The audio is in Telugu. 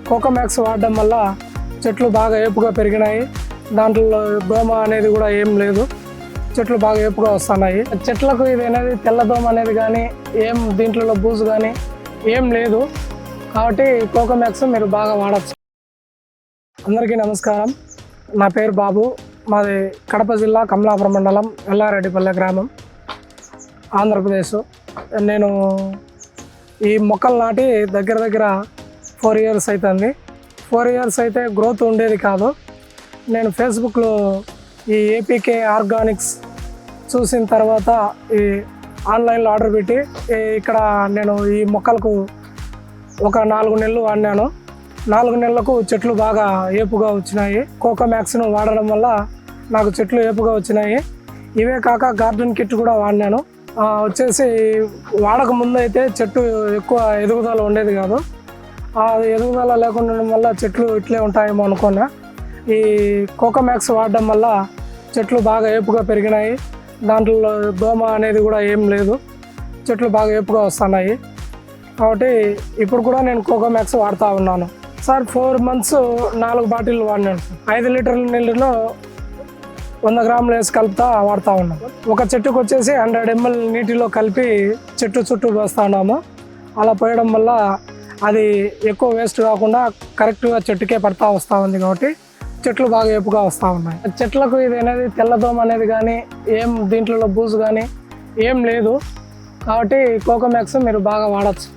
కోకోమాక్స్ వాడడం వల్ల చెట్లు బాగా ఏపుగా పెరిగినాయి. దాంట్లో దోమ అనేది కూడా ఏం లేదు, చెట్లు బాగా ఏపుగా వస్తున్నాయి. చెట్లకు ఇది అనేది తెల్లదోమ అనేది కానీ ఏం దీంట్లో బూజు కానీ ఏం లేదు, కాబట్టి కోకోమాక్స్ మీరు బాగా వాడచ్చు. అందరికీ నమస్కారం. నా పేరు బాబు. మాది కడప జిల్లా కమలాపురం మండలం ఎల్లారెడ్డిపల్లె గ్రామం, ఆంధ్రప్రదేశ్. నేను ఈ మొక్కలు నాటి దగ్గర 4 years అవుతుంది. 4 years అయితే గ్రోత్ ఉండేది కాదు. నేను ఫేస్బుక్లో ఈ ఏపీకే ఆర్గానిక్స్ చూసిన తర్వాత ఈ ఆన్లైన్లో ఆర్డర్ పెట్టి ఇక్కడ నేను ఈ మొక్కలకు ఒక 4 నెలలు వాడినాను. 4 నెలలకు చెట్లు బాగా ఏపుగా వచ్చినాయి. కోకోమాక్స్ను వాడడం వల్ల నాకు చెట్లు ఏపుగా వచ్చినాయి. ఇవే కాక గార్డెన్ కిట్ కూడా వాడినాను. వచ్చేసి వాడక ముందు అయితే చెట్టు ఎక్కువ ఎదుగుదల ఉండేది కాదు. అది ఎదుగుదల లేకుండా వల్ల చెట్లు ఇట్లే ఉంటాయేమో అనుకున్నా. ఈ కోకోమాక్స్ వాడడం వల్ల చెట్లు బాగా ఏపుగా పెరిగినాయి. దాంట్లో దోమ అనేది కూడా ఏం లేదు, చెట్లు బాగా ఏపుగా వస్తున్నాయి. కాబట్టి ఇప్పుడు కూడా నేను కోకోమాక్స్ వాడుతూ ఉన్నాను. Sir 4 months 4 bottle వాడినాను. 5 లీటర్ల నీళ్ళలో 100 గ్రాములు వేసి కలుపుతా వాడుతూ ఉన్నాము. ఒక చెట్టుకు వచ్చేసి 100 ml నీటిలో కలిపి చెట్టు చుట్టూ పోస్తూ ఉన్నాము. అలా పోయడం వల్ల అది ఎక్కువ వేస్ట్ కాకుండా కరెక్ట్గా చెట్టుకే పడతా వస్తూ ఉంది. కాబట్టి చెట్లు బాగా ఏపుగా వస్తూ ఉన్నాయి. చెట్లకు ఇది అనేది తెల్లదోమ అనేది కానీ ఏం దీంట్లో బూజు కానీ ఏం లేదు, కాబట్టి కోకోమాక్స్ మీరు బాగా వాడచ్చు.